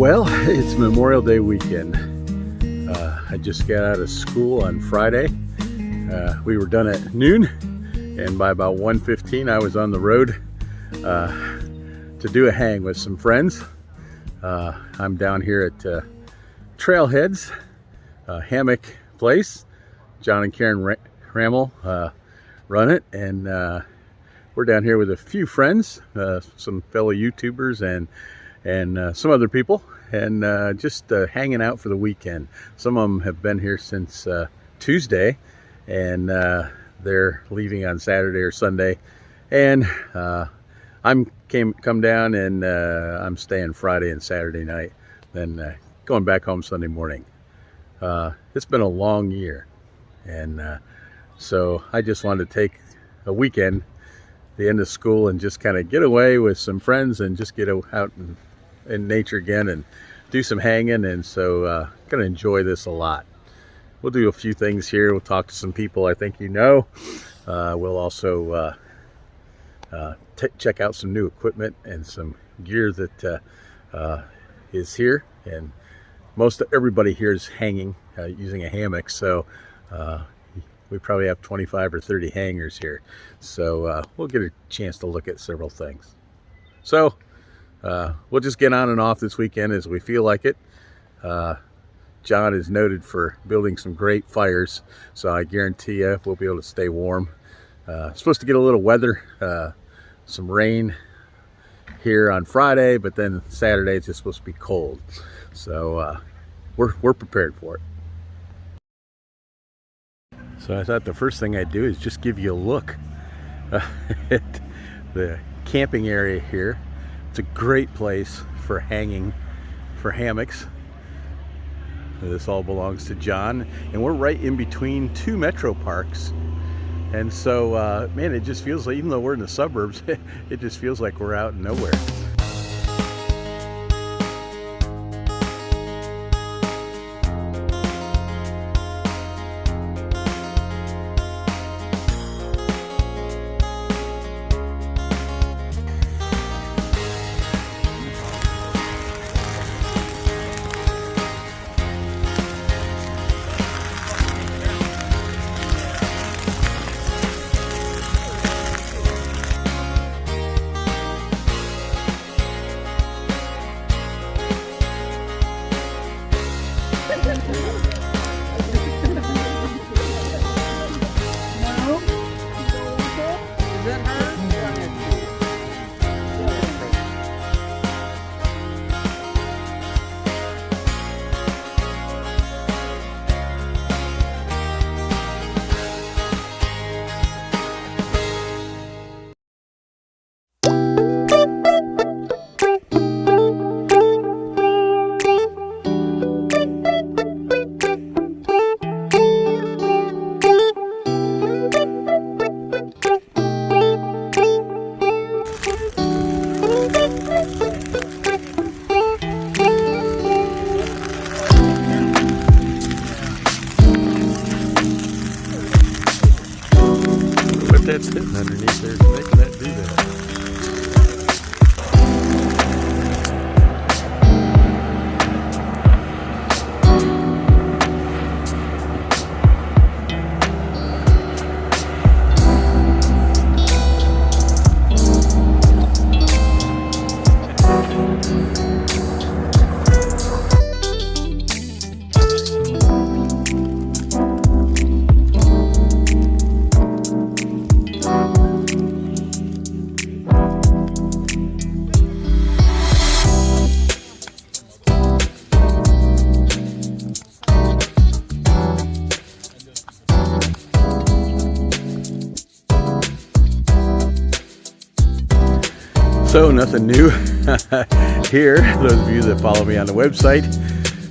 Well, it's Memorial Day weekend. I just got out of school on Friday. We were done at noon, and by about 1:15 I was on the road to do a hang with some friends. I'm down here at TrailHeadz Hammock place. John and Karen Rammel run it, and we're down here with a few friends, some fellow YouTubers and some other people, and just hanging out for the weekend. Some of them have been here since Tuesday, and they're leaving on Saturday or Sunday, and I'm come down, and I'm staying Friday and Saturday night, then going back home Sunday morning. It's been a long year, and so I just wanted to take a weekend, the end of school, and just kind of get away with some friends and just get out in nature again and do some hanging. And so gonna enjoy this a lot. We'll do a few things here. We'll talk to some people I think you know. We'll also check out some new equipment and some gear that is here, and most everybody here is hanging using a hammock, so we probably have 25 or 30 hangers here, so we'll get a chance to look at several things. So we'll just get on and off this weekend as we feel like it. John is noted for building some great fires, so I guarantee you we'll be able to stay warm. Supposed to get a little weather, some rain here on Friday, but then Saturday it's just supposed to be cold, so we're prepared for it. So I thought the first thing I'd do is just give you a look at the camping area here. It's a great place for hanging, for hammocks. This all belongs to John, and we're right in between two metro parks. And so, man, it just feels like, even though we're in the suburbs, it just feels like we're out in nowhere. That's sitting underneath there, making that do that. So nothing new here. Those of you that follow me on the website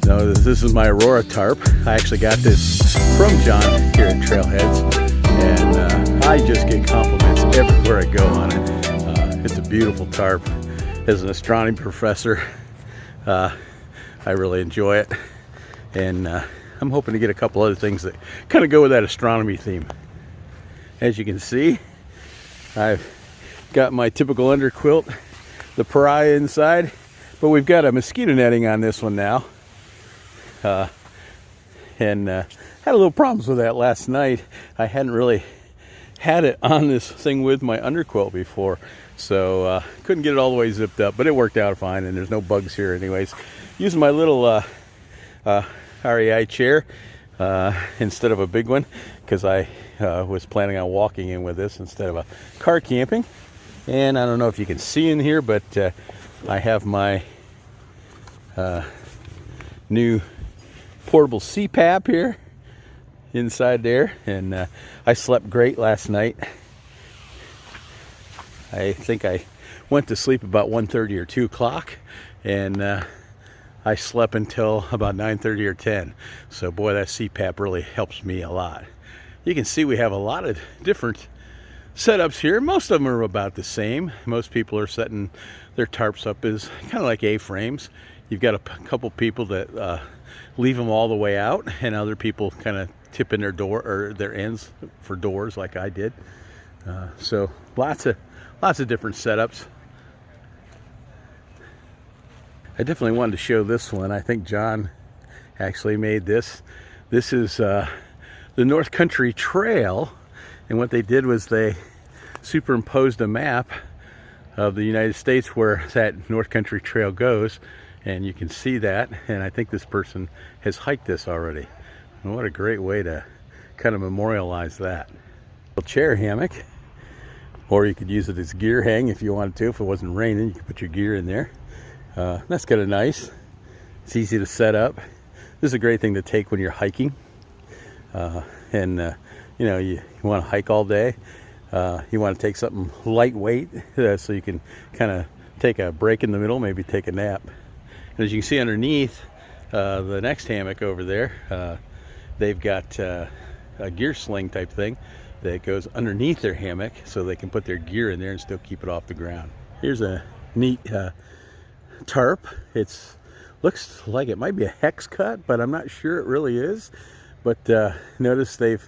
know that this is my Aurora Tarp. I actually got this from John here at TrailHeadz, and I just get compliments everywhere I go on it. It's a beautiful tarp. As an astronomy professor, I really enjoy it, and I'm hoping to get a couple other things that kind of go with that astronomy theme. As you can see, I've got my typical underquilt, the pariah inside, But we've got a mosquito netting on this one now. And had a little problems with that last night. I hadn't really had it on this thing with my underquilt before, so couldn't get it all the way zipped up, but it worked out fine, and there's no bugs here anyways. Using my little REI chair instead of a big one, because I was planning on walking in with this instead of a car camping. And I don't know if you can see in here, but I have my new portable CPAP here inside there, and I slept great last night. I think I went to sleep about 1:30 or 2 o'clock, and I slept until about 9:30 or 10. So boy, that CPAP really helps me a lot. You can see we have a lot of different setups here. Most of them are about the same. Most people are setting their tarps up as kind of like A-frames. You've got a couple people that leave them all the way out, and other people kind of tip in their door or their ends for doors like I did. So lots of different setups. I definitely wanted to show this one. I think John actually made this. This is the North Country Trail, and what they did was they superimposed a map of the United States where that North Country Trail goes, and you can see that, and I think this person has hiked this already. And what a great way to kind of memorialize that. A chair hammock, or you could use it as gear hang if you wanted to. If it wasn't raining, you could put your gear in there. That's kind of nice. It's easy to set up. This is a great thing to take when you're hiking, and you know, you want to hike all day. You want to take something lightweight so you can kind of take a break in the middle, maybe take a nap. And as you can see underneath the next hammock over there, they've got a gear sling type thing that goes underneath their hammock so they can put their gear in there and still keep it off the ground. Here's a neat tarp. It's looks like it might be a hex cut, but I'm not sure it really is. But notice they've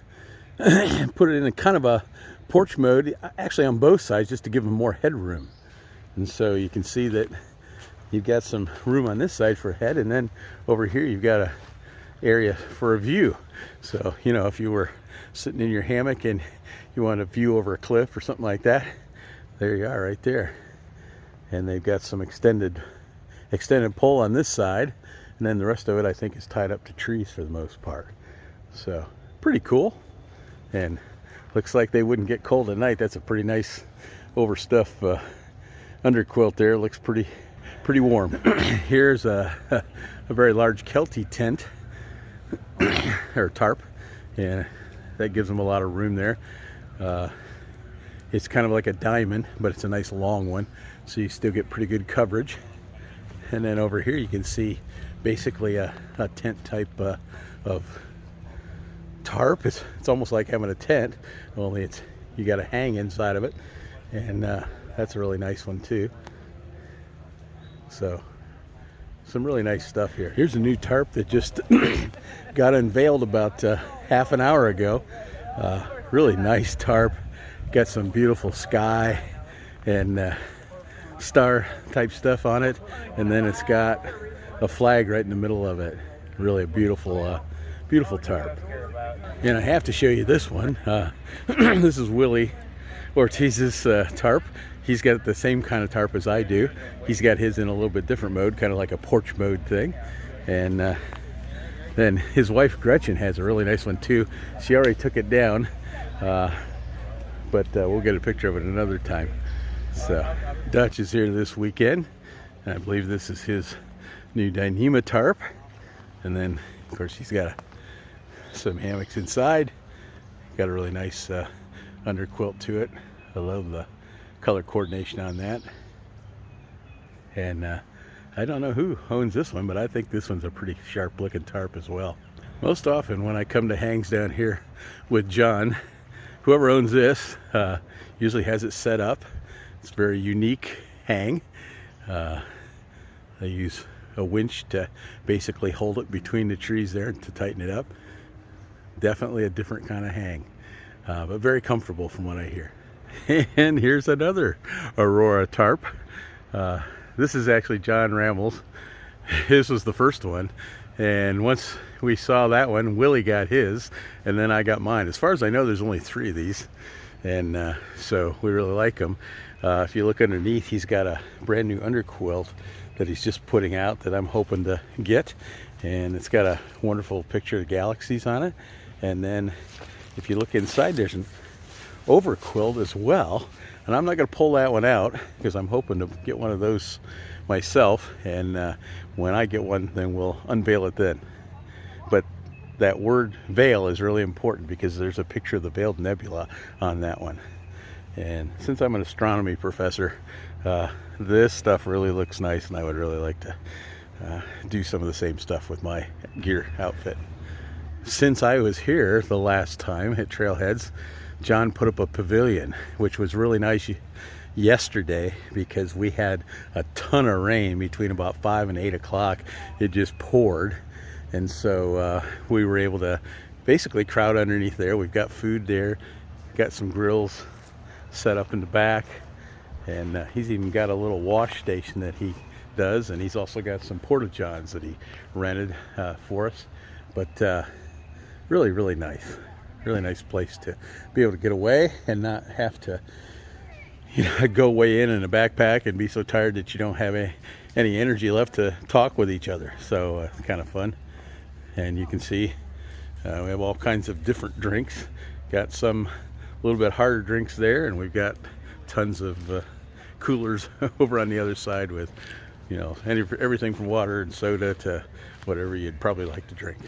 put it in a kind of a porch mode, actually on both sides, just to give them more headroom. And so you can see that you've got some room on this side for a head, and then over here you've got a area for a view. So, you know, if you were sitting in your hammock and you want a view over a cliff or something like that, there you are right there. And they've got some extended pole on this side, and then the rest of it I think is tied up to trees for the most part. So pretty cool, and looks like they wouldn't get cold at night. That's a pretty nice overstuffed underquilt there. Looks pretty warm. Here's a very large Kelty tent or tarp, and that gives them a lot of room there. It's kind of like a diamond, but it's a nice long one, so you still get pretty good coverage. And then over here you can see basically a tent type of tarp. It's almost like having a tent, only you got a hang inside of it, and that's a really nice one too. So some really nice stuff here. Here's a new tarp that just got unveiled about half an hour ago. Really nice tarp. Got some beautiful sky and star type stuff on it, and then it's got a flag right in the middle of it. Really a beautiful tarp. And I have to show you this one. This is Willie Ortiz's tarp. He's got the same kind of tarp as I do. He's got his in a little bit different mode, kind of like a porch mode thing. And then his wife Gretchen has a really nice one too. She already took it down, but we'll get a picture of it another time. So Dutch is here this weekend, and I believe this is his new Dyneema tarp. And then of course he's got some hammocks inside. Got a really nice underquilt to it. I love the color coordination on that. And I don't know who owns this one, but I think this one's a pretty sharp looking tarp as well. Most often when I come to hangs down here with John, whoever owns this usually has it set up. It's a very unique hang. They use a winch to basically hold it between the trees there to tighten it up. Definitely a different kind of hang, but very comfortable from what I hear. And here's another Aurora tarp. this is actually John Rammel's. His was the first one, and once we saw that one, Willie got his, and then I got mine. As far as I know, there's only 3 of these, and so we really like them. If you look underneath, he's got a brand new underquilt that he's just putting out that I'm hoping to get, and it's got a wonderful picture of galaxies on it. And then if you look inside, there's an overquilt as well, and I'm not going to pull that one out because I'm hoping to get one of those myself, and when I get one, then we'll unveil it then. But that word veil is really important because there's a picture of the Veiled Nebula on that one. And since I'm an astronomy professor, this stuff really looks nice, and I would really like to do some of the same stuff with my gear outfit. Since I was here the last time at TrailHeadz, John put up a pavilion, which was really nice yesterday because we had a ton of rain between about 5 and 8 o'clock. It just poured, and so we were able to basically crowd underneath there. We've got food there, got some grills set up in the back, and he's even got a little wash station that he does, and he's also got some porta-johns that he rented for us. But really nice place to be able to get away and not have to, you know, go way in a backpack and be so tired that you don't have any energy left to talk with each other. So it's kind of fun. And you can see we have all kinds of different drinks. Got some a little bit harder drinks there, and we've got tons of coolers over on the other side with, you know, everything from water and soda to whatever you'd probably like to drink.